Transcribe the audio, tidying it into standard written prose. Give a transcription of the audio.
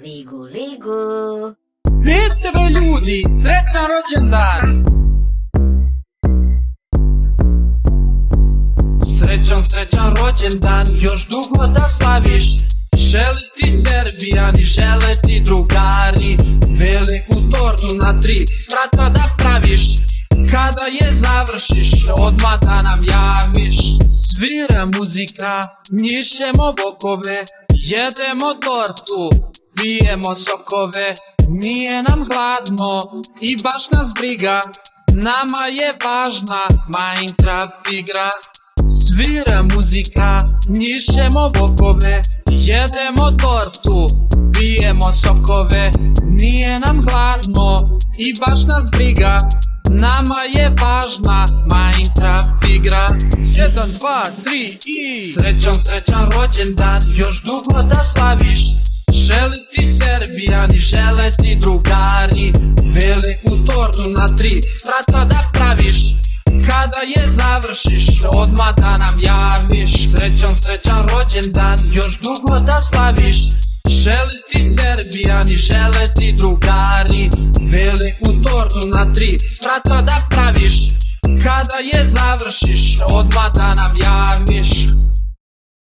Ligu, ligu. Vi ste ve ljudi, srećan rođendan! Srećan rođendan, još dugo da slaviš. Žele ti Srbijani, žele ti drugari, veliku tortu na 3 sprata da praviš. Kada je završiš, odmah da nam javiš. Svira muzika, njišemo bokove, jedemo tortu, pijemo sokove. Nije nam hladno i baš nas briga, nama je važna Minecraft igra. Svira muzika, njišemo bokove, jedemo tortu, pijemo sokove. Nije nam hladno i baš nas briga, nama je važna Minecraft igra. 1, 2, 3 i srećan rođendan, još dugo da slaviš. Žele ti Srbijani, žele ti drugari, veliku tortu na 3 sprata da praviš. Kada je završiš, odmah da nam javiš. Srećan rođendan, još dugo da slaviš. Žele ti Srbijani, žele ti drugari, veliku tortu na 3 sprata da praviš. Kada je završiš, odmah da nam javiš.